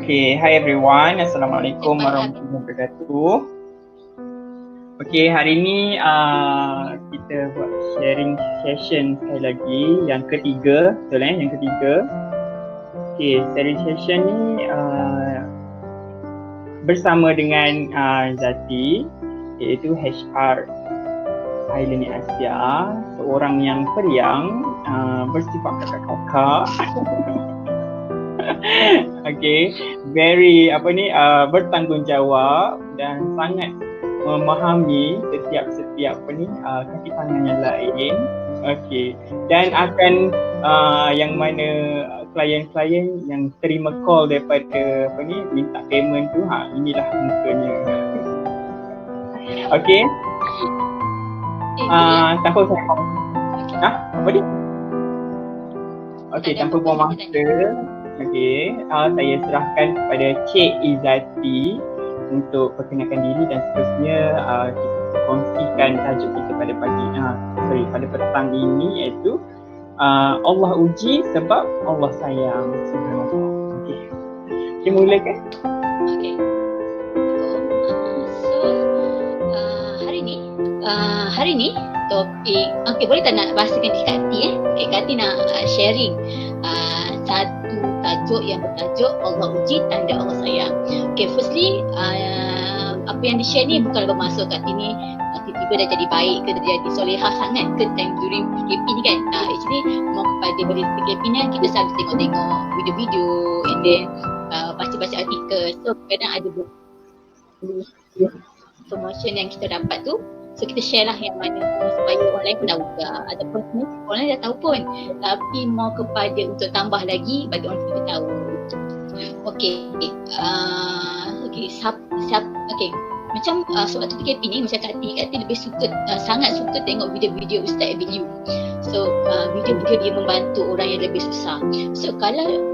Okay, hi everyone. Assalamualaikum warahmatullahi wabarakatuh. Okay, hari ni kita buat sharing session sekali lagi, yang ketiga, betul yang ketiga. Okay, sharing session ni bersama dengan Zati, iaitu HR Ailani Asia, seorang yang periang, bersifat kakak-kakak. Okay, very bertanggungjawab dan sangat memahami setiap kaki tangan yang lain. Okay, dan akan yang mana klien-klien yang terima call daripada minta payment tu, inilah mukanya. Okay. Tanpa apa dia? Okay, tanpa buang masa. Okay, saya serahkan kepada Cik Izzati untuk perkenalkan diri dan seterusnya kita kongsikan tajuk kita pada pada petang ini, iaitu Allah uji sebab Allah sayang. Subhanallah. Okay, kita mulakan. Okay. Hari ni topik, okay, boleh tak nak bahasakan di Kati Okay, Kati nak sharing satu tajuk yang bertajuk Allah uji tanda Allah sayang. Okay, firstly apa yang di-share ni bukan bermaksud Kati ni tiba-tiba dah jadi baik ke, dah jadi solehah sangat ke time during PKP ni kan. Actually mau kepada during PKP ni kita selalu tengok video-video and then baca-baca artikel. So kadang ada promotion yang kita dapat tu, so kita share lah yang mana supaya orang lain pun tahu juga, ataupun orang lain dah tahu pun tapi mau kepada untuk tambah lagi bagi orang kita tahu. Okay, okay, macam sebab tu PKP ni macam Kati lebih sangat suka tengok video-video Ustaz Abiyu. So video-video dia membantu orang yang lebih susah. So kalau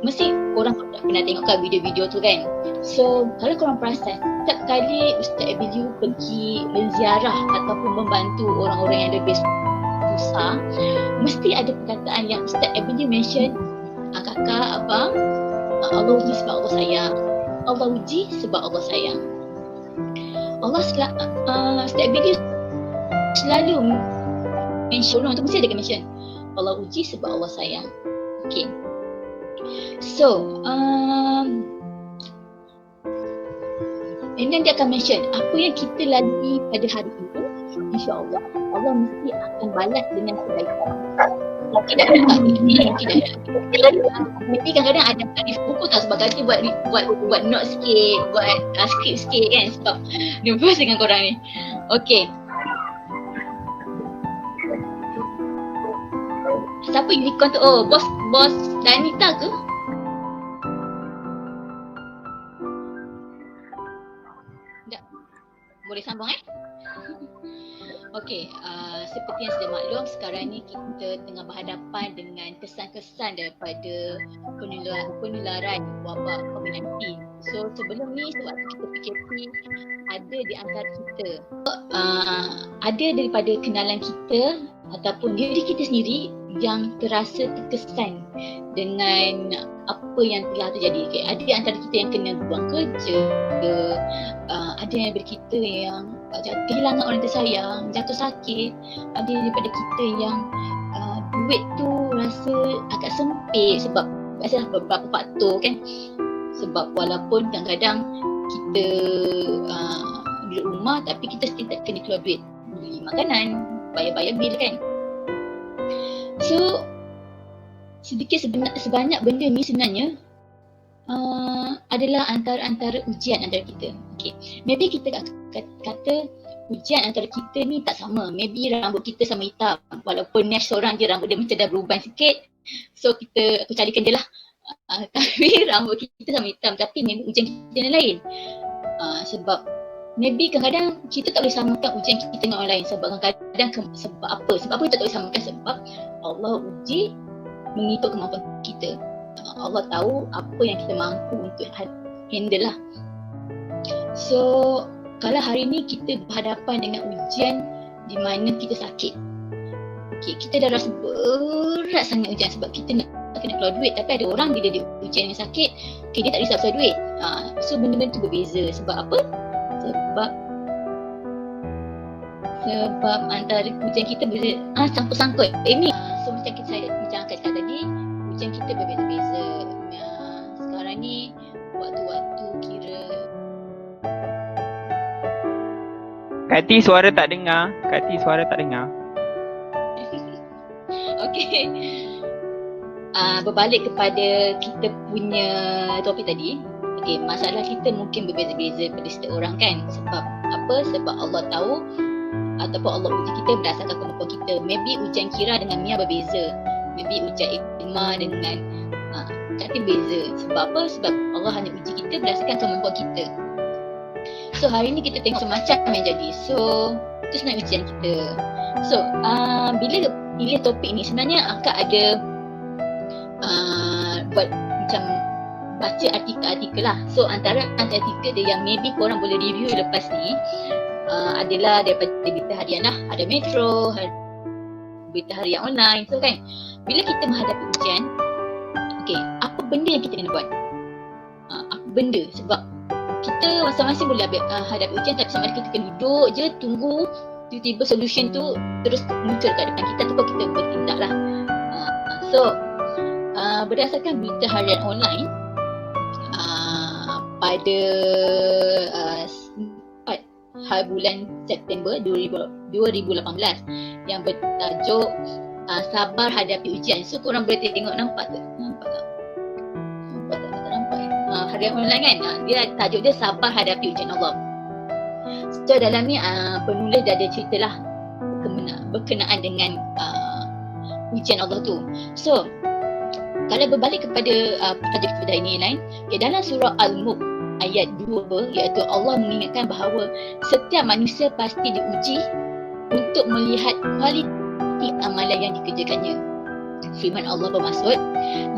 mesti orang pernah tengok kan video-video tu kan. So kalau korang perasan, setiap kali Ustaz Abiyu pergi menziarah ataupun membantu orang-orang yang lebih susah, mesti ada perkataan yang Ustaz Abiyu mention, kakak, abang, Allah uji sebab Allah sayang. Allah uji sebab Allah sayang. Ustaz Abiyu selalu mention, orang tu mesti ada mention Allah uji sebab Allah sayang. Okay. So, and then dia akan mention apa yang kita lalui pada hari ini, insya-Allah Allah mesti akan balas dengan kebaikan. Mungkin dah mesti kadang-kadang ada hadis buku tak, sebab Kati buat note sikit, buat skrip sikit kan, sebab nervous dengan korang ni. Okay. Siapa unicorn tu? Oh, bos Danita ke? Tak. Boleh sambung Okey, seperti yang sudah maklum, sekarang ni kita tengah berhadapan dengan kesan-kesan daripada penularan wabak COVID-19. So sebelum ni sewaktu kita PKP, ada di antara kita, ada daripada kenalan kita ataupun diri kita sendiri yang terasa terkesan dengan apa yang telah terjadi. Okay, ada di antara kita yang kena buang kerja, ada yang daripada kita yang kehilangan orang tersayang, jatuh sakit, ada daripada kita yang duit tu rasa agak sempit sebab biasalah beberapa faktor kan. Sebab walaupun kadang-kadang kita duduk rumah tapi kita still tak kena keluar duit beli makanan, bayar bil kan. So sebanyak benda ni sebenarnya adalah antara ujian antara kita. Okay. Maybe kita kata ujian antara kita ni tak sama. Maybe rambut kita sama hitam, walaupun next orang je rambut dia macam dah beruban sikit. So aku carikan je lah. Tapi rambut kita sama hitam, tapi maybe ujian kita yang lain. Sebab maybe kadang-kadang kita tak boleh samakan ujian kita dengan orang lain. Sebab kadang-kadang sebab apa kita tak boleh samakan? Sebab Allah uji mengikut kemampuan kita. Allah tahu apa yang kita mampu untuk handle lah. So kalau hari ni kita berhadapan dengan ujian di mana kita sakit, okay, kita dah rasa berat sangat ujian sebab kita nak kena keluar duit, tapi ada orang bila dia ujian yang sakit, dia tak risau pasal duit. So benda-benda tu berbeza. Sebab apa? Sebab antara ujian kita berbeza, sangkut-sangkut. So macam saya akan cakap tadi, ujian kita berbeza-beza. Sekarang ni waktu-waktu kira Kati suara tak dengar. Okey. Berbalik kepada kita punya topik tadi. Okey, masalah kita mungkin berbeza-beza pada setiap orang kan. Sebab apa? Sebab Allah tahu ataupun Allah uji kita berdasarkan kemampuan kita. Maybe ujian Kira dengan Mia berbeza. Maybe ujian Ilma dengan Kati beza. Sebab apa? Sebab Allah hanya uji kita berdasarkan kemampuan kita. So hari ni kita tengok macam yang jadi. So itu sebenarnya ujian kita. So bila pilih topik ni sebenarnya Akak ada buat macam baca artikel-artikel lah. So antara artikel dia yang maybe korang boleh review lepas ni adalah daripada berita harian lah. Ada Metro, berita harian online. So kan, bila kita menghadapi ujian, okay, apa benda yang kita kena buat? Apa benda? Sebab kita masing-masing boleh hadapi ujian, tapi sama ada kita kena duduk je, tunggu tiba-tiba solution tu terus muncul kat depan kita ataupun kita bertindak lah. So berdasarkan berita harian online pada 4 bulan September 2018 yang bertajuk Sabar Hadapi Ujian. So korang boleh tengok, nampak tak? Harian online kan, dia tajuk dia Sabar Hadapi Ujian Allah. So dalam ni penulis dah ada ceritalah berkenaan dengan ujian Allah tu. So kalau berbalik kepada tajuk kita hari ni lain, dalam surah Al-Mulk ayat 2, iaitu Allah mengingatkan bahawa setiap manusia pasti diuji untuk melihat kualiti amalan yang dikerjakannya. Firman Allah bermaksud,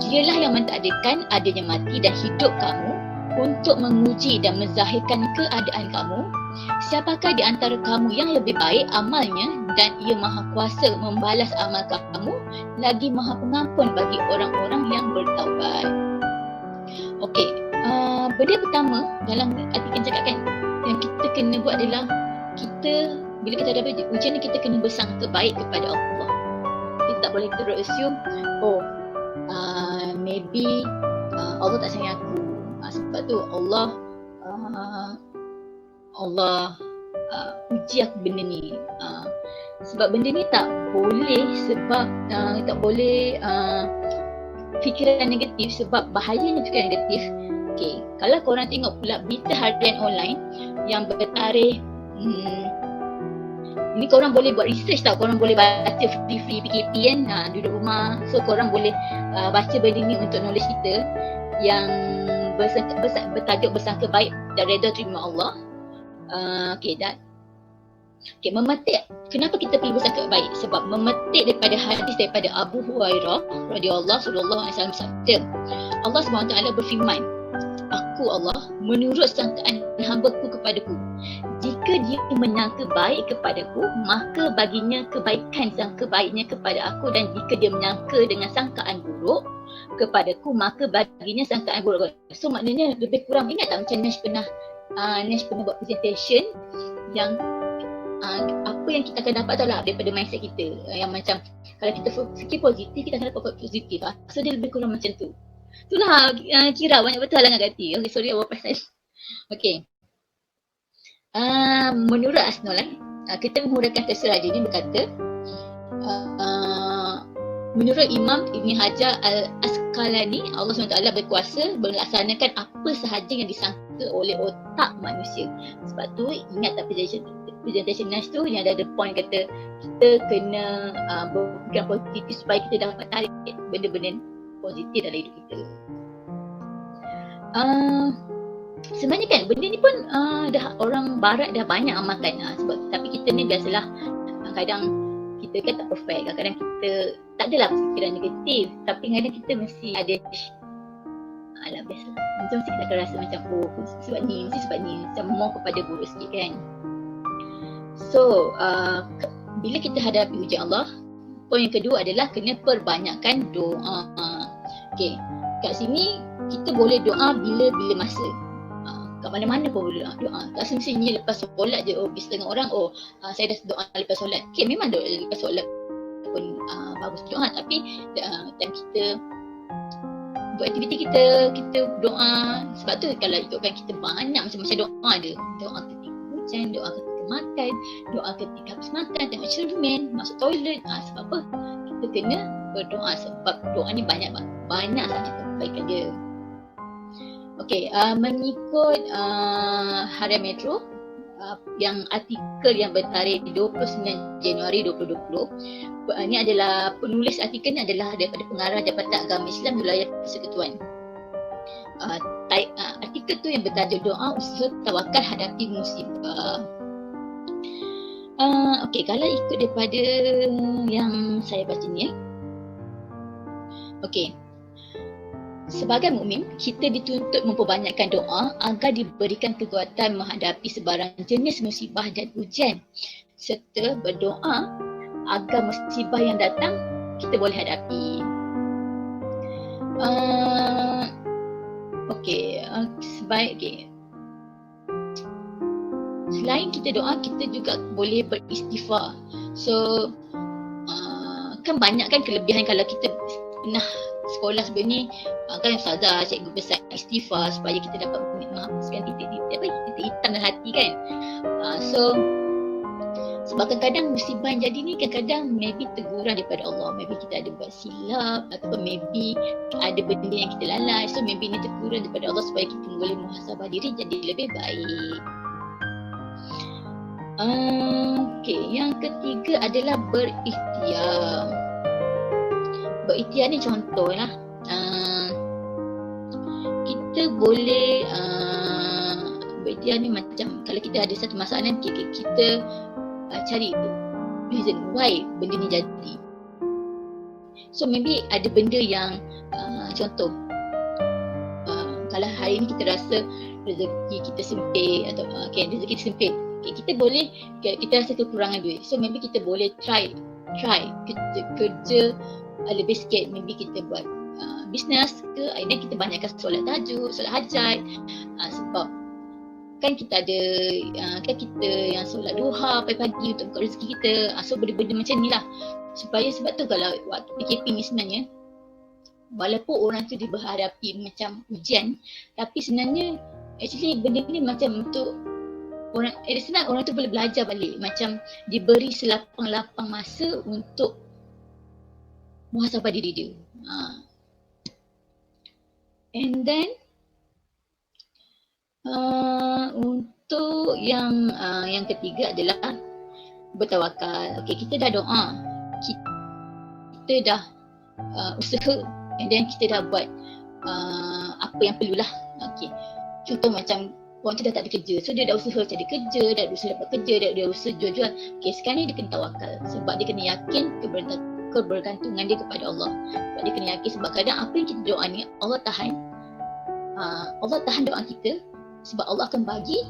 Dialah yang mentakdirkan adanya mati dan hidup kamu untuk menguji dan menzahirkan keadaan kamu. Siapakah di antara kamu yang lebih baik amalnya, dan Ia Maha Kuasa membalas amal kamu, lagi Maha Pengampun bagi orang-orang yang bertaubat. Okey, benda pertama dalam artikel cakapkan yang kita kena buat adalah kita, bila kita hadapi ujian ni, kita kena bersangka baik kepada Allah. Kita tak boleh terus assume, maybe Allah tak sayang aku. Sebab tu Allah uji aku benda ni. Sebab benda ni tak boleh, sebab tak boleh fikiran negatif, sebab bahayanya fikiran negatif. Okay, kalau korang tengok pula berita harian online yang bertarikh ni, korang boleh buat research tau, korang boleh baca free PKP kan, duduk rumah. So korang boleh baca benda ni untuk knowledge kita yang bertajuk bersangka baik dan redha terima Allah. Memetik, kenapa kita perlu bersangka baik? Sebab memetik daripada hadis daripada Abu Hurairah radhiyallahu sallallahu alaihi wasallam sabda, Allah SWT berfirman, Aku Allah menurut sangkaan hamba-Ku kepadaku. Jika dia menyangka baik kepadaku, maka baginya kebaikan sangka baiknya kepada aku, dan jika dia menyangka dengan sangkaan buruk kepadaku, maka baginya sangkaan buruk. So maknanya lebih kurang, ingat tak macam Nash pernah buat presentation yang apa yang kita akan dapat tahu lah daripada mindset kita, yang macam kalau kita fikir positif, kita akan dapat positif. So dia lebih kurang macam tu. Itulah Kira banyak betul halangan hati. Okay, sorry awak pasal. Okay. Menurut Asnol, kita menguraikan tafsir hadis ini berkata, menurut Imam Ibn Hajar Al-Asqalani, Allah SWT berkuasa melaksanakan apa sahaja yang disangka oleh otak manusia. Sebab tu ingat tak presentation Nash tu yang ada point kata kita kena berfikiran positif supaya kita dapat tarik benda-benda positif dalam hidup kita. Sebenarnya kan benda ni pun dah orang barat dah banyak amalkan, sebab tapi kita ni biasalah kadang kita kan tak perfect, kadang-kadang kita tak adalah fikiran negatif, tapi kadang kita mesti ada biasa macam mesti kita akan rasa macam sebab ni macam more kepada buruk sikit kan. So bila kita hadapi ujian Allah, poin yang kedua adalah kena perbanyakkan doa. Okay, kat sini kita boleh doa bila-bila masa. Kat mana-mana pun boleh doa. Tak semestinya lepas solat je. Setengah orang, saya dah doa lepas solat. Okay, memang doa lepas solat pun bagus doa. Tapi time kita buat aktiviti kita doa. Sebab tu kalau ikutkan kita banyak macam-macam doa ada. Doa ketika hujan, doa ketika makan, doa ketika habis makan, tengok cermin, masuk toilet. Sebab apa? Kita kena berdoa sebab doa ni banyak sangat kebaikan dia. Okey, mengikut Harian Metro yang artikel yang bertarikh 29 Januari 2020, ini adalah penulis artikel ni adalah daripada pengarah Jabatan Agama Islam Wilayah Persekutuan. Artikel tu yang bertajuk doa usaha tawakal hadapi musibah. Okey, kalau ikut daripada yang saya baca ni, okey. Sebagai mukmin, kita dituntut memperbanyakkan doa agar diberikan kekuatan menghadapi sebarang jenis musibah dan ujian, serta berdoa agar musibah yang datang kita boleh hadapi. Selain kita doa, kita juga boleh beristighfar. So kan banyak kan kelebihan kalau kita pernah sekolah sebelum ni, kan ustazah, cikgu besar istighfar supaya kita dapat menghapuskan titik-titik hitam dalam hati kan. So sebab kadang-kadang musibah yang jadi ni kadang-kadang maybe teguran daripada Allah, maybe kita ada buat silap ataupun maybe ada benda yang kita lalai. So maybe ni teguran daripada Allah supaya kita boleh muhasabah diri jadi lebih baik. Okay, yang ketiga adalah berikhtiar. Berikhtiar ni contoh lah. Kita boleh berikhtiar ni macam kalau kita ada satu masalah, kita cari reason why benda ni jadi. So maybe ada benda yang contoh kalau hari ni kita rasa rezeki kita sempit atau rezeki kita sempit, kita boleh, kita rasa kekurangan duit, so maybe kita boleh try kerja lebih sikit. Maybe kita buat bisnes ke, dan kita banyakkan solat tahajud, solat hajat, sebab kan kita ada kan kita yang solat duha pagi-pagi untuk buka rezeki kita. So benda-benda macam ni lah, sebab tu kalau waktu PKP ni sebenarnya walaupun orang tu dia berhadapi macam ujian, tapi sebenarnya actually benda ni macam untuk orang, senang orang tu boleh belajar balik, macam diberi selapang-lapang masa untuk muhasabah diri dia. And then untuk yang ketiga adalah bertawakal. Okay, kita dah doa, kita dah usaha, and then kita dah buat apa yang perlulah. Okay, contoh macam orang tu dah tak ada kerja, so dia dah usaha cari kerja, dah usaha dapat kerja, dah usaha jual-jual. Okay, sekarang ni dia kena tawakal sebab dia kena yakin kebergantungan dia kepada Allah. Sebab dia kena yakin, sebab kadang apa yang kita doa ni Allah tahan doa kita, sebab Allah akan bagi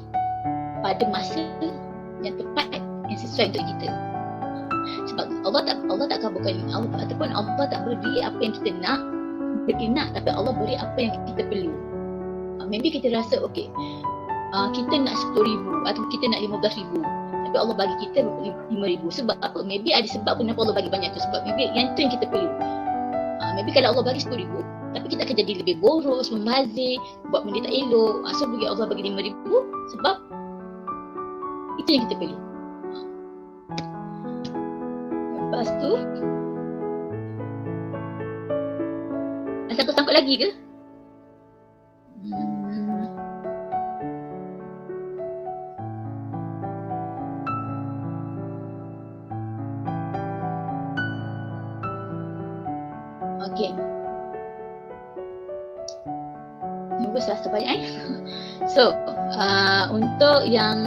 pada masa yang tepat, yang sesuai untuk kita. Sebab Allah tak kabulkan ataupun Allah tak beri apa yang kita nak, tapi Allah beri apa yang kita perlu. Maybe kita rasa okay, kita nak 10,000 atau kita nak 15,000, tapi Allah bagi kita 5,000. Sebab apa? Maybe ada sebab kenapa Allah bagi banyak tu, sebab maybe yang tu yang kita perlu. Maybe kalau Allah bagi 10,000, tapi kita akan jadi lebih boros, membazir, buat benda tak elok. So bagi Allah bagi 5,000 sebab itu yang kita perlu. Lepas tu sangkut lagi ke? Okey. Tunggu selasa banyak So, untuk yang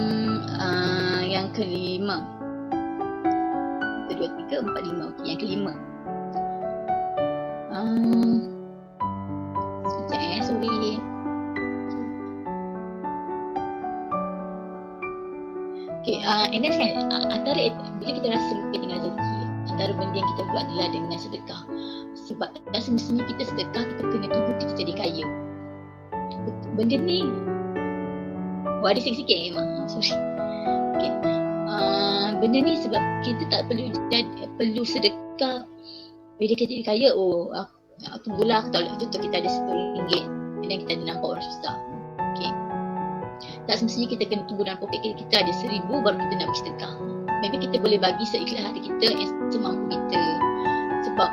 kelima. 1, 2, 3, 4, 5. Okey, yang kelima. Sekejap sorry. Okay, and then antara bila kita rasa sempit dengan rezeki, antara benda yang kita buat adalah dengan sedekah. Sebab tak semestinya kita sedekah, kita kena tunggu kita jadi kaya. Benda ni ada sikit-sikit memang. Sorry. Okay. Benda ni sebab kita tak perlu sedekah bila kita jadi kaya. Tunggulah kalau contoh kita ada RM10 dan kita ada nampak orang susah. Okay. Tak semestinya kita kena tunggu dalam poket kita ada RM1,000 baru kita nak bagi sedekah. Maybe kita boleh bagi seikhlas hati kita yang semampu kita. Sebab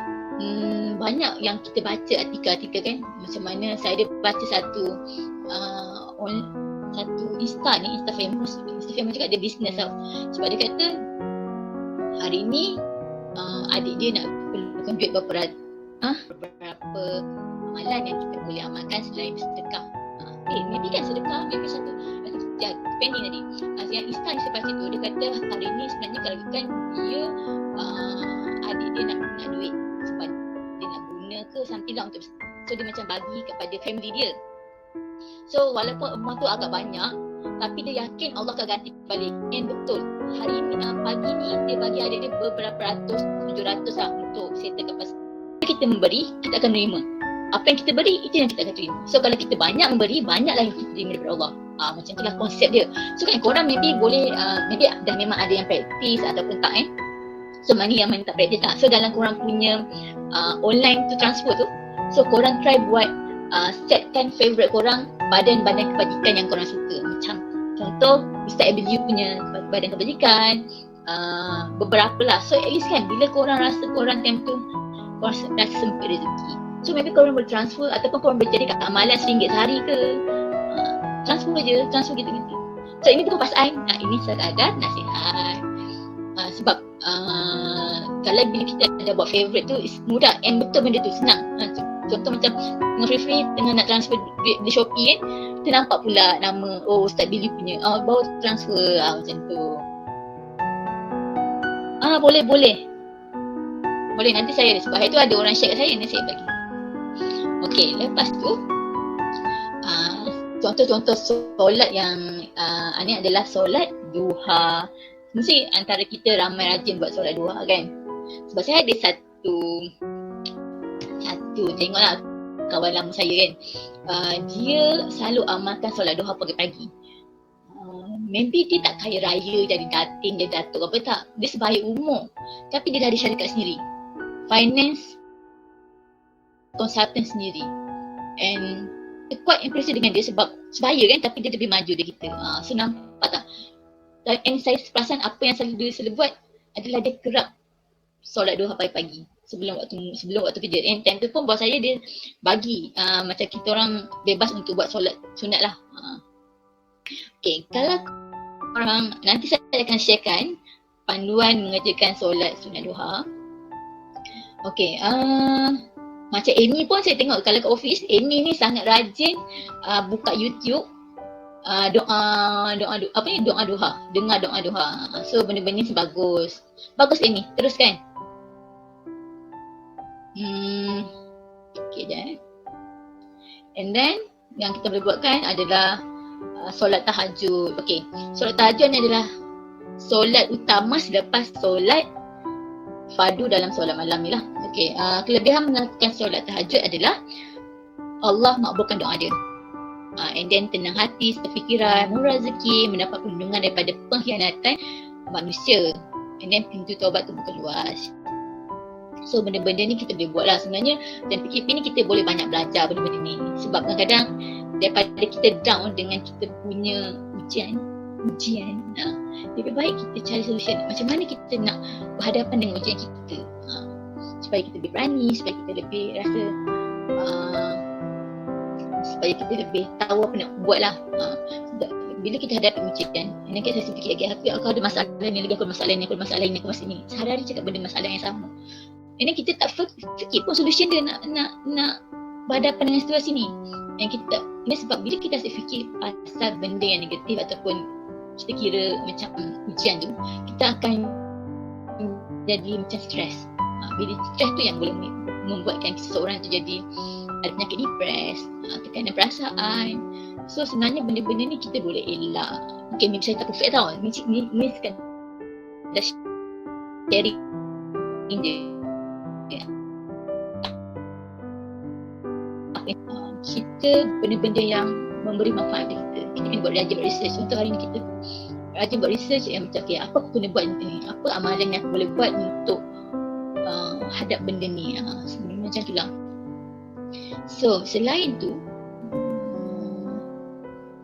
banyak yang kita baca artikel-artikel kan, macam mana saya ada baca satu Insta famous juga dia business tau. Sebab dia kata hari ni adik dia nak perlukan duit beberapa amalan yang kita boleh amalkan selain sedekah. Maybe kan sedekah, maybe satu depending tadi. Yang Insta yang saya baca tu, dia kata hari ni sebenarnya kalau kan dia adik dia nak duit sebab dia nak guna ke something lah untuk, so dia macam bagi kepada family dia. So walaupun amount tu agak banyak, tapi dia yakin Allah akan ganti balik. And betul, hari ni pagi ni dia bagi adik dia beberapa ratus, 700 lah untuk settlekan pasal. Kita memberi, kita akan menerima. Apa yang kita beri, itu yang kita akan terima. So kalau kita banyak memberi, banyaklah yang kita terima daripada Allah. Macam itulah konsep dia. So kan korang maybe boleh, maybe dah memang ada yang praktis ataupun tak So mana yang tak praktis tak. So dalam korang punya online tu transfer tu, so korang try buat setkan favourite korang badan-badan kebajikan yang korang suka. Macam contoh Ustaz Abiyu punya badan kebajikan, beberapa lah. So at least kan bila korang rasa korang time tu korang rasa sempit rezeki, so maybe korang boleh transfer ataupun korang boleh jadikan amalan RM1 sehari ke, transfer gitu-gitu. So ini bukan pasal ini sekadar nasihat. Sebab kalau bila kita ada buat favourite tu mudah, and betul benda tu senang. Contoh macam dengan free tengah nak transfer duit di Shopee kita nampak pula nama Ustaz Billy punya, baru transfer macam tu. Boleh nanti saya, sebab hari tu ada orang share kat saya, nanti saya bagi. Okey, lepas tu contoh-contoh solat yang ni adalah solat duha. Mesti antara kita ramai rajin buat solat duha kan. Sebab saya ada satu tengoklah kawan lama saya kan, dia selalu amalkan solat duha pagi-pagi. Maybe dia tak kaya raya jadi datin, dia datuk apa tak, dia sebaya umur, tapi dia dah ada syarikat sendiri, finance consultant sendiri, and quite impressive dengan dia sebab sebaya kan, tapi dia lebih maju dari kita. So nampak tak? And saya perasan apa yang dia selalu buat adalah dia kerap solat duha pagi-pagi sebelum waktu kerja. And time tu pun bos saya dia bagi macam kita orang bebas untuk buat solat sunat lah. Okay, kalau orang nanti saya akan sharekan panduan mengerjakan solat sunat duha. Okay, macam Amy pun saya tengok kalau kat office, Amy ni sangat rajin buka YouTube doa duha, dengar doa duha. So benda-benda ni bagus Amy, teruskan. Okay dah. And then yang kita boleh buatkan adalah solat tahajud. Okay, solat tahajud ni adalah solat utama selepas solat fardu dalam solat malam ni lah. Okay, kelebihan melakukan solat tahajud adalah Allah makbulkan doa dia. And then tenang hati, sefikiran, murah rezeki, mendapat perlindungan daripada pengkhianatan manusia. And then pintu taubat tu buka luas. So benda-benda ni kita boleh buat lah sebenarnya. Dan PKP ni kita boleh banyak belajar benda-benda ni. Sebab kadang-kadang daripada kita down dengan kita punya ujian, lebih baik kita cari solution. Macam mana kita nak berhadapan dengan ujian kita, supaya kita lebih berani, supaya kita lebih rasa supaya kita lebih tahu apa nak buat lah. Bila kita hadapi ujian, ini kan saya fikir lagi, aku ada masalah ni, lagi aku ada masalah ni, aku ada masalah ni. Sehari-hari cakap benda masalah yang sama. Ini kita tak fikir pun solution dia nak berhadapan dengan situasi ni. Yang kita, ini sebab bila kita rasa fikir pasal benda yang negatif ataupun kita kira macam ujian tu, kita akan jadi macam stres. Bila stres tu yang boleh membuatkan seseorang tu jadi ada penyakit depres, tekanan perasaan. So sebenarnya benda-benda ni kita boleh elak. Mungkin saya tak perfect tau. Ni sekadar sharing je. kita benda-benda yang memberi manfaat kepada kita. Kita kena buat rajin buat research. Contoh hari ni kita rajin buat research yang macam okay, apa aku kena buat ni, apa amalan yang aku boleh buat untuk hadap benda ni. Sebenarnya macam tu lah. So selain tu,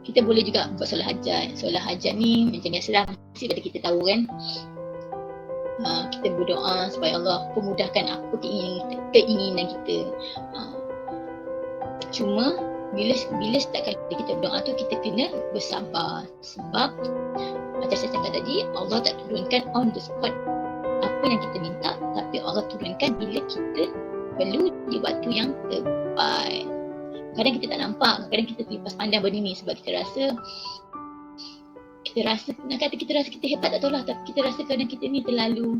kita boleh juga buat solat hajat. Solat hajat ni macam biasalah, mesti pada kita tahu kan. Kita berdoa supaya Allah pemudahkan apa keinginan kita. Cuma bila setiap kali kita berdoa tu kita kena bersabar. Sebab macam saya cakap tadi, Allah tak turunkan on the spot apa yang kita minta, tapi Allah turunkan bila kita perlu di waktu yang tepat. Kadang kita tak nampak, kadang kita terlepas pandang benda ni sebab kita rasa nak kata kita rasa kita hebat, tak tahu lah, tapi kita rasa kadang kita ni terlalu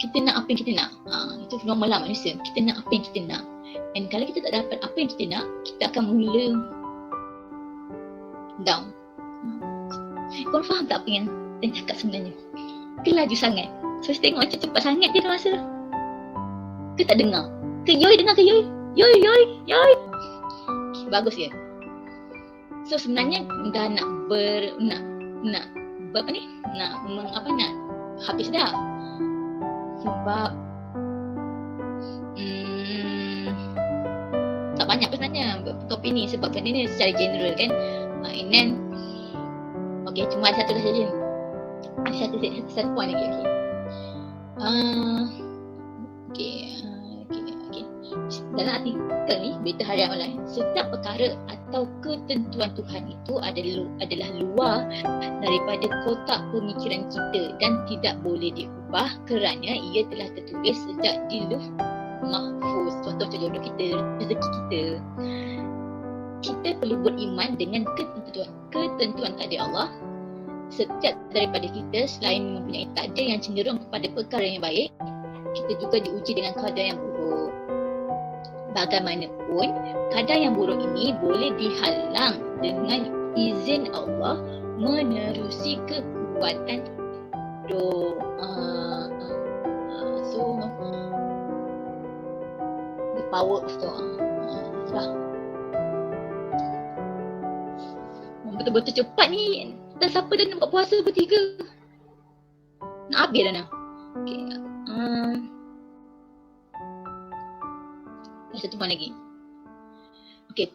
kita nak apa yang kita nak. Itu normal lah manusia, kita nak apa yang kita nak. Dan kalau kita tak dapat apa yang kita nak, kita akan mula down. Kau faham tak apa yang saya cakap sebenarnya? Ke laju sangat. So saya tengok macam cepat sangat dia rasa. Ke tak dengar? Ke yoi dengar ke yoi? Yoi. Bagus ya. So sebenarnya dah nak habis dah. Sebab tak banyak sebenarnya topik ni sebab benda ni secara general kan. And then okay, cuma ada satu saja. Ada satu point lagi. Okay. Dalam artikel ni, berita harian online, setiap perkara atau ketentuan Tuhan itu adalah luar daripada kotak pemikiran kita dan tidak boleh diubah kerana ia telah tertulis sejak di Lauh Mahfuz. Contoh jodoh kita, rezeki kita. Kita perlu beriman dengan ketentuan takdir Allah. Setiap daripada kita selain mempunyai takdir yang cenderung kepada perkara yang baik, kita juga diuji dengan kadar yang buruk. Bagaimanapun, kadar yang buruk ini boleh dihalang dengan izin Allah menerusi kekuatan doa. So, the power of doa. Betul-betul cepat ni. Dan siapa dah nak buat puasa bertiga? Nak habis dah nak. Okay. Satu point lagi. Okay,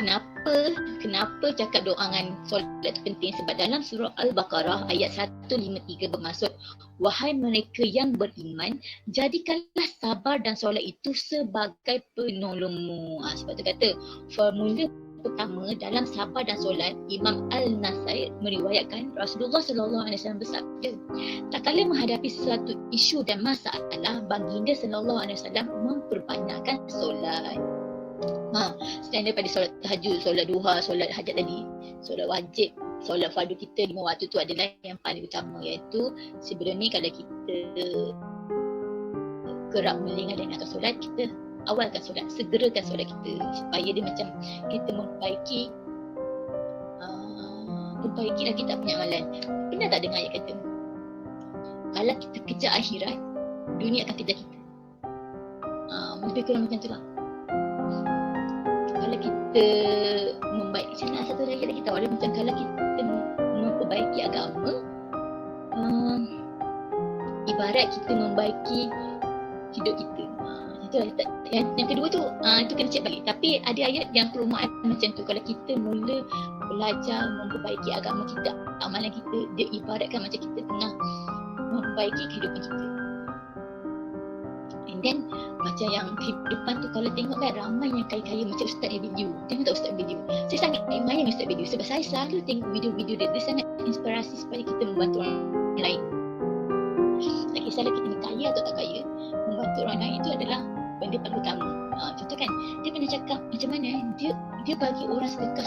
kenapa cakap doa dengan solat itu penting? Sebab dalam surah Al-Baqarah ayat 153 bermaksud, wahai mereka yang beriman, jadikanlah sabar dan solat itu sebagai penolongmu. Sebab tu kata formula pertama dalam sabar dan solat, Imam Al-Nasai meriwayatkan Rasulullah SAW bersabda, tak kala menghadapi sesuatu isu dan masalah, baginda SAW memperbanyakkan solat. Selain daripada solat tahajud, solat duha, solat hajat tadi, solat wajib, solat fardu kita 5 waktu tu adalah yang paling utama, iaitu sebelum ni kalau kita kerap melengah-lengahkan solat, kita awalkan solat, segerakan solat kita supaya dia macam kita memperbaiki kita punya amalan. Pernah tak dengar ayat kata, kalau kita kejar akhirat, dunia akan kejar kita. Lebih kurang macam tu lah. Kalau kita membaiki, macam mana satu lagi kita tahu, macam kalau kita memperbaiki agama, ibarat kita membaiki hidup kita. Yang kedua tu itu kena cek balik. Tapi ada ayat yang perumahan macam tu, kalau kita mula belajar memperbaiki agama kita, amalan kita, dia ibaratkan macam kita tengah memperbaiki kehidupan kita. And then macam yang kehidupan tu, kalau tengok kan ramai yang kaya-kaya macam Ustaz Abidiu. Tengok tak Ustaz Abidiu? Saya sangat admire Ustaz Abidiu sebab saya selalu tengok video-video dia. Dia sangat inspirasi supaya kita membantu orang lain. Tak kisahlah kita ni kaya atau tak kaya, membantu orang lain itu adalah benda paling utama. Contoh kan, dia pernah cakap macam mana dia bagi orang sedekah.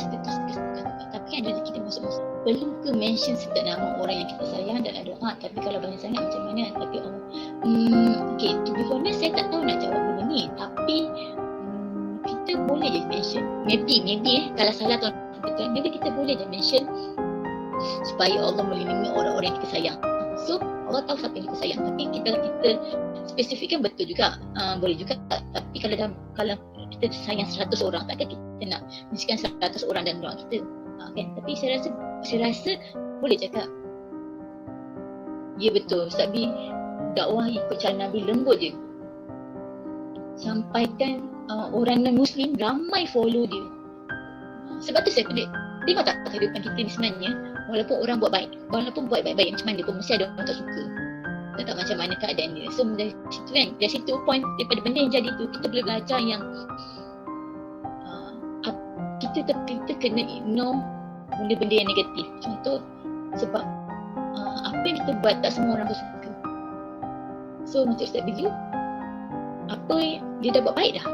Tapi kan rezeki kita masuk-masuk. Perlu ke mention setiap nama orang yang kita sayang dalam doa? Tapi kalau banyak sangat macam mana? Tapi okay, to be honest saya tak tahu nak jawab benda ni. Tapi kita boleh je mention. Maybe kalau salah tuan betul, maybe kita boleh je mention supaya Allah melindungi orang-orang yang kita sayang. So Allah tahu siapa yang kita sayang. Tapi kalau kita spesifikkan betul juga, boleh juga. Tapi kalau kita sayang 100 orang, takkan kita nak misikan 100 orang dalam doa kita, kan? Tapi saya rasa boleh cakap ya betul Ustaz B, dakwah ikut cara Nabi lembut je, sampaikan orang non-Muslim ramai follow dia. Sebab tu saya pelik, tengok tak kehidupan kita ni sebenarnya, walaupun orang buat baik-baik macam mana pun mesti ada orang tak suka. Kita tak macam mana keadaan dia. So dari situ kan, dari situ point, daripada benda yang jadi tu, kita boleh belajar yang kita kena ignore benda-benda yang negatif. Contoh, sebab apa yang kita buat tak semua orang suka. So macam Ustaz Billy, apa dia dah buat baik dah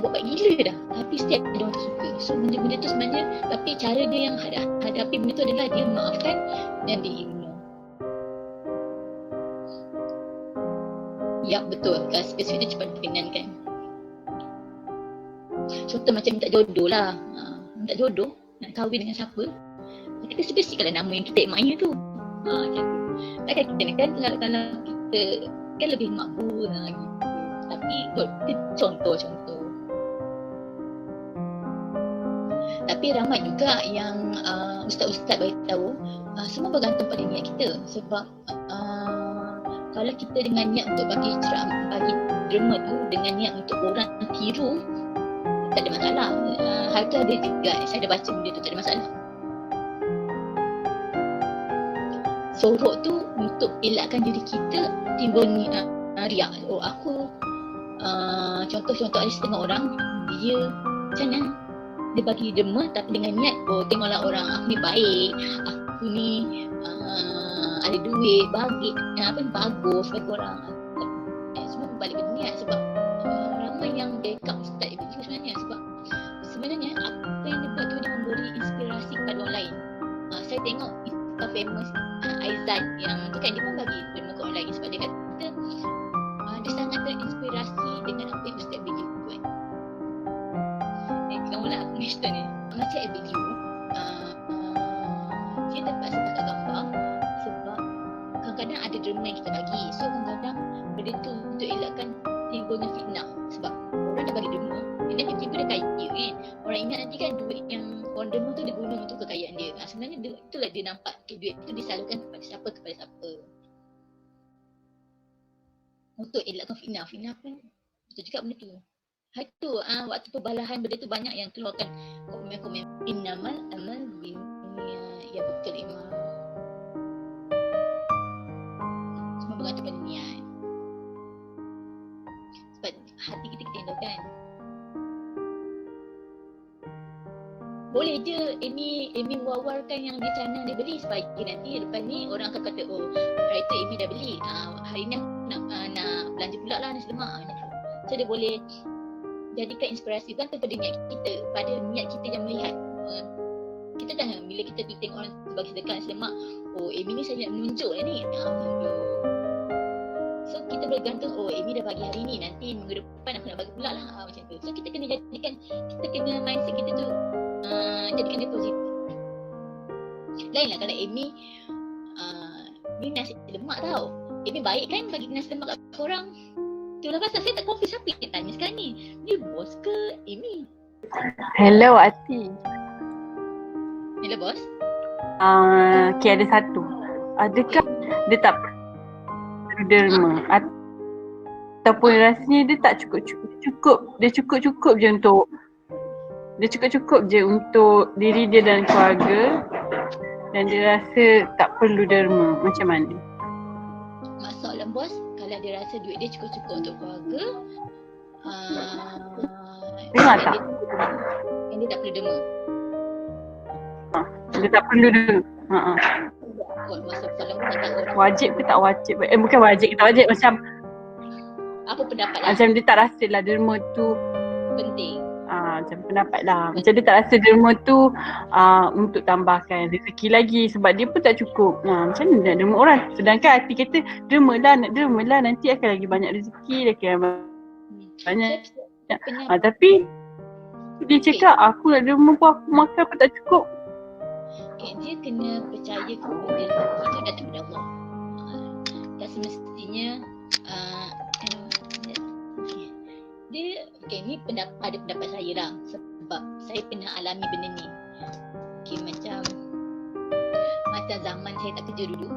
buat baik gila dah, tapi setiap ada orang tak suka. So benda-benda tu sebenarnya, tapi cara dia yang hadapi benda tu adalah dia maafkan dan dia ignore. Ya betul, spesifik tu cepat dikenankan. Contoh macam minta jodoh lah, minta jodoh, nak kahwin dengan siapa, kita spesifik kalau nama yang kita admire tu. Macam tu. Takkan kita kan, kalau kita kan lebih makbul gitu. Tapi contoh. Tapi ramai juga yang ustaz-ustaz beritahu semua bergantung pada niat kita. Sebab kalau kita dengan niat untuk bagi drama tu dengan niat untuk orang tiru, tak ada masalah. Hal tu ada juga, saya ada baca benda tu, tak ada masalah. Sorok tu untuk elakkan diri kita timbul riak. Oh aku contoh ada setengah orang dia macam mana, dia bagi derma tapi dengan niat, oh tengoklah orang aku ni baik, aku ni ada duit, bagus bagi orang. Semua balik ke niat. Sebab ramai yang backup Ustaz Ibu sebenarnya, sebab sebenarnya apa yang dia buat tu, dia memberi inspirasi kepada orang lain. Saya tengok famous Aizat yang tu kan, dia pun bagi derma ke orang lain sebab dia kata dia sangat terinspirasi dengan apa yang Ustaz Ibu buat. Kenapa aku mention ni? Macam ABU, dia terpaksa pakai gambar sebab kadang-kadang ada derma yang kita bagi. So kadang-kadang benda tu untuk elakkan timbulnya fitnah. Sebab orang dah bagi derma, dan tiba-tiba dia kaya kan. Orang ingat nanti kan duit yang orang derma tu dia guna untuk kekayaan dia. Sebenarnya itulah dia nampak duit tu disalurkan kepada siapa. Untuk elakkan fitnah. Fitnah pun betul juga benda tu. Itu waktu perbalahan benda tu banyak yang keluarkan komen-komen innamal amal binniyat. Ya betul Imam. Semua bergantung pada niat. Sebab hati kita tinggalkan. Boleh je Amy wawarkan yang dia channel dia beli supaya nanti lepas ni orang akan kata, oh hari tu Amy dah beli, hari ni aku nak belanja pula lah nasi lemak. So dia boleh jadikan inspirasi bukan pada niat kita, pada niat kita yang melihat. Kita jangan bila kita tengok orang bagi sedekah nasi lemak, oh Amy ni saya nak menunjuk ni. So kita bergantung, oh Amy dah bagi hari ni, nanti minggu depan aku nak bagi pula lah, macam tu. So kita kena mindset kita tu jadikan dia positif. Lainlah kalau Amy ni nasi lemak tau, Amy baik kan bagi nasi lemak kat korang. Itulah pasal saya tak confuse siapa yang tanya sekarang ni. Dia bos ke Amy? Hello Ati. Hello bos. Okay, ada satu. Adakah dia tak perlu derma? Ataupun rasanya dia tak cukup. Dia cukup je untuk diri dia dan keluarga, dan dia rasa tak perlu derma. Macam mana? Masalah bos, kalau dia rasa duit dia cukup-cukup untuk keluarga, dengar tak? Dia tak perlu derma. Dia tak perlu derma. Wajib ke tak wajib? Bukan wajib ke tak wajib, macam apa pendapat lah? Macam dia tak rasa lah derma tu penting. Macam pendapat lah. Macam dia tak rasa derma tu untuk tambahkan rezeki lagi, sebab dia pun tak cukup. Macam mana nak derma orang? Sedangkan hati kata derma lah nanti akan lagi banyak rezeki, akan banyak. Tapi dia cakap aku nak derma pun aku makan pun tak cukup. Dia kena percaya kepada rezeki tu datang dari Allah. Tak semestinya dia ni pada pendapat saya lah, sebab saya pernah alami benda ni. Okay, macam zaman saya tak kerja dulu,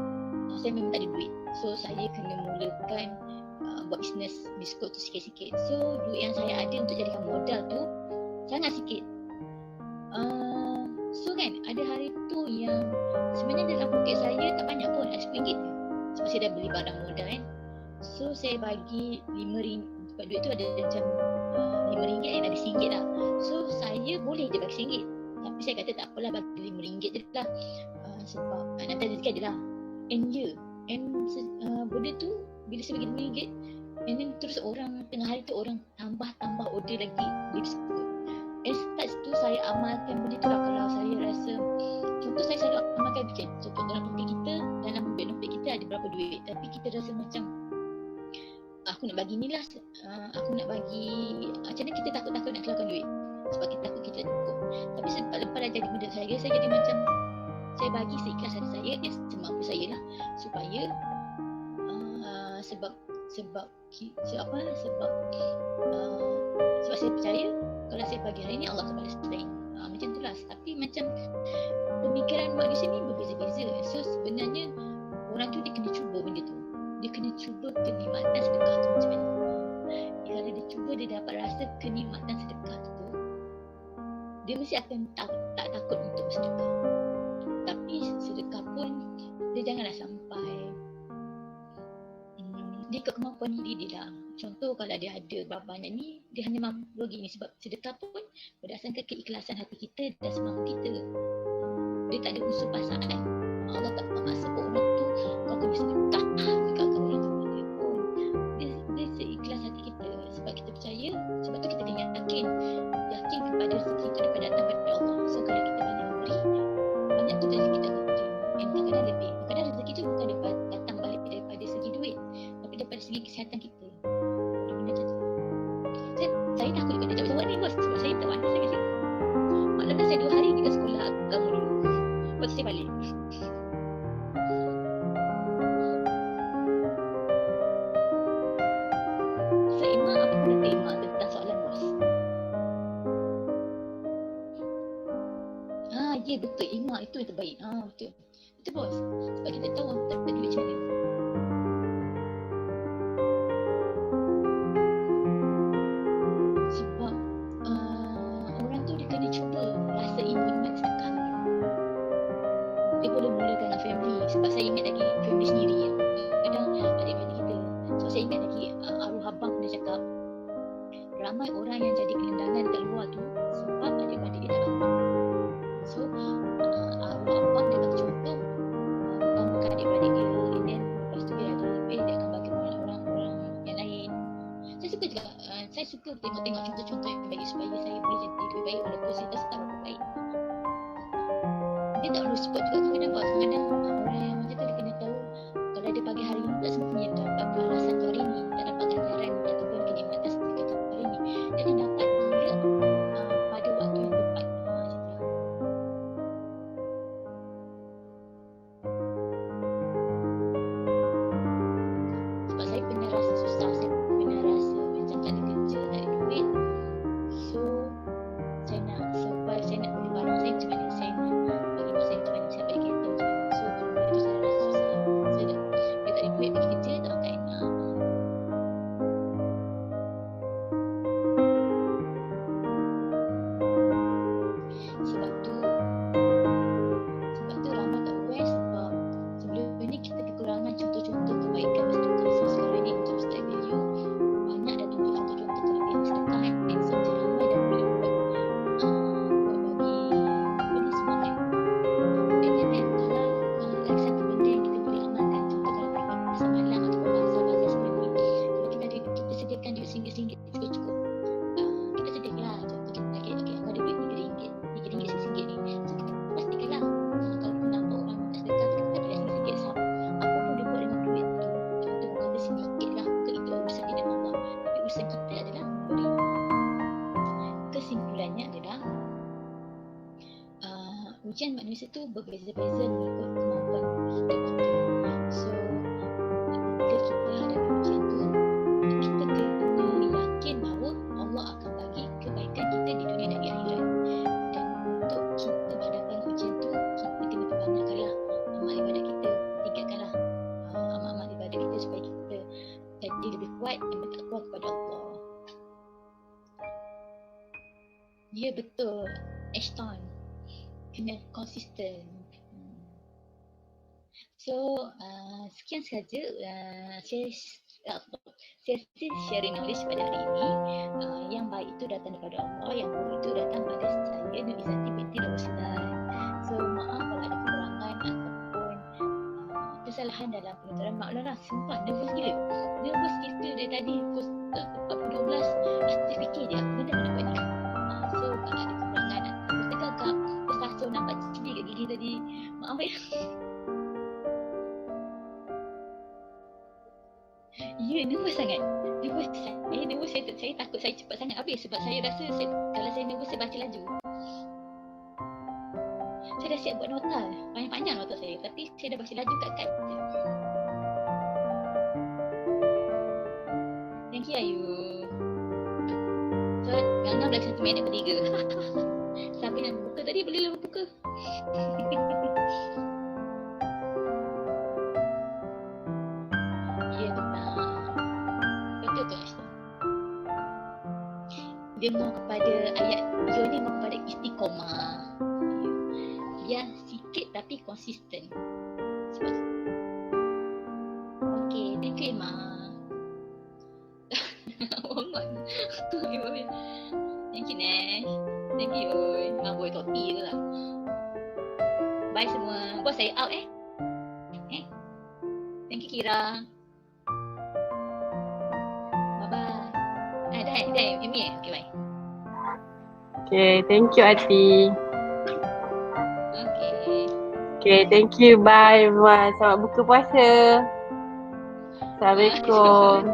saya memang tak ada duit. So saya kena mulakan buat bisnes biskut tu sikit-sikit. So duit yang saya ada untuk jadikan modal tu sangat sikit. So kan ada hari tu yang sebenarnya dalam poket saya tak banyak pun, RM10 je. Sebab saya dah beli barang modal kan. So saya bagi RM5, sebab duit tu ada macam RM5 dan ada RM1 lah. So saya boleh je bagi RM1. Tapi saya kata tak apalah, bagi RM5 je lah. Sebab nanti rezeki adalah benda tu bila saya bagi RM5, and then terus orang tengah hari tu orang tambah order lagi biskut. Start tu saya amalkan benda tu lah. Kalau saya rasa, contoh saya selalu amalkan macam contoh dalam dompet kita ada berapa duit, tapi kita rasa macam aku nak bagi ni lah, aku nak bagi, macam mana kita takut-takut nak keluarkan duit sebab kita takut kita tak cukup. Tapi sebab lepas dah jadi benda saya jadi macam saya bagi seikhlas hati saya, semampu saya lah, supaya sebab saya percaya kalau saya bagi hari ni Allah akan balas lain. Macam tu lah. Tapi macam pemikiran manusia ni berbeza-beza. So sebenarnya orang tu dia kena cuba benda tu. Dia kena cuba kenikmatan sedekah tu macam mana. Kalau dia cuba, dia dapat rasa kenikmatan sedekah tu, dia mesti akan tak takut untuk bersedekah. Tapi sedekah pun dia janganlah sampai dia ikut kemampuan diri dia lah. Contoh kalau dia ada berapa banyak ni, dia hanya mampu begini. Sebab sedekah pun berdasarkan keikhlasan hati kita dan semampu kita. Dia tak ada unsur pasangan. Allah tak memaksa orang tu kau kena sedekah dekat orang tu. Dia seikhlas hati kita. Sebab kita percaya, sebab tu kita kena yakin kepada rezeki itu daripada datang daripada Allah. So kalau kita banyak beri, banyak tu dari kita akan terima. Dan kadang-kadang lebih. Kadang rezeki tu bukan datang balik daripada segi duit, tapi daripada segi kesihatan kita. Benda macam tu. Saya takut juga nak jawab ni bos, sebab saya tak pandai saya. Maklumlah saya 2 hari dekat sekolah agama dulu. Lepas tu saya balik. Seimak apa pun terima tentang soalan bos. Ya betul, imak itu yang terbaik. Betul. Betul bos. Sebab kita tahu tak ada duit macam mana. Sebab orang tu dia kena cuba rasain nikmat sedekah tu. Dia boleh mulakan dengan family. Sebab saya ingat lagi family sendiri ya. Kadang adik-adik kita. So saya ingat lagi arwah abang pernah cakap, ramai orang yang jadi gelandangan kat luar tu sebab adik-adik dia tak bantu. So arwah abang dia kata contoh, bangunkan adik-adik dia, and then lepas tu dia ada lebih, dia akan bagi orang-orang yang lain. Saya suka juga, saya suka tengok-tengok contoh-contoh yang baik supaya saya boleh jadi lebih baik walaupun saya tak berapa baik. Dia tak perlu support juga kadang-kadang buat. Kadang-kadang orang yang macam tu dia kena tahu kalau dia pagi hari ni tak semestinya dapat balasan tu hari ni, tak dapat ganjaran ataupun kenikmatan sedekah tu hari ni, dia akan dapat bila pada waktu yang tepat. Macam tu. Sebab saya pernah rasa susah, saya pernah rasa macam tak ada kerja, tak ada duit. So saya nak survive, saya nak beli barang saya macam mana, saya nak bagi mak saya macam mana, saya bagi kereta macam mana. So benda tu saya rasa susah. Saya tak ada duit pergi kerja, tak makan enak. Sebab tu ramai tak aware, sebab sebelum ni kita kekurangan contoh-contoh kebaikan bersedekah. So sekarang ni untuk Ustaz Value banyak dah tunjuk contoh-contoh kebaikan bersedekah kan. And so macam ramai dah boleh buat bagi semangat. And then kalau lagi satu benda yang kita boleh amalkan, contoh kalau pergi pasar malam ataupun bazar-bazar sebenarnya, kalau kita sediakan duit RM1 cukup-cukup. Kita sediakanlah, contoh kita nak aku ada duit RM3, RM3 RM1 ni. So kita pastikanlah kalau pun nampak orang minta sedekah, kita bagi RM1 sahab. Apa pun dia buat dengan duit tu, contoh bukan kata sedikit lah, bukan itu urusan dia dengan Allah, tapi urusan kita adalah memberi. Kesimpulannya adalah ujian manusia tu berbeza-beza mengikut kemampuan hidup kita. So bila kita hadapi ujian tu, kita kena yakin bahawa Allah akan bagi kita supaya kita jadi lebih kuat dan bertakwa kepada Allah. Ya betul, Ashton. Kena konsisten. So, sekian sahaja sesi sharing knowledge pada hari ini. Yang baik itu datang daripada Allah, yang buruk itu datang pada saya, Nur Izzati binti Ruslan. So, maaf kalau ada kekurangan ataupun kesalahan dalam penuturan. Maklumlah, sumpah nervous gila. Nervous kita dari tadi pukul 12 pasti fikir dia benda nak buat ni. So, kalau ada kekurangan atau tergagap, tersasul nampak cili kat gigi tadi, maaf ya. Ya, nervous sangat. Nervous saya takut saya cepat sangat habis sebab saya rasa kalau saya nervous saya baca laju. Saya dah siap buat nota, panjang-panjang nota saya, tapi saya dah baca laju kat kad. Thank you Ayu. So, ganggam lagi 1 minit per 3. Siapa yang buka tadi boleh buka. Ya betul tu Ashton. Dia mau kepada ayat Yo ni mau kepada istiqomah. Dia sikit tapi konsisten. Okay, thank you Emma. Thank you Nash. Thank you. Boleh topi je lah. Bye semua. Bos saya out Thank you Kira. Bye bye. Dah Amy Okay bye. Okay, thank you Ati. Okay. Okay, thank you. Bye everyone. Selamat buka puasa. Assalamualaikum.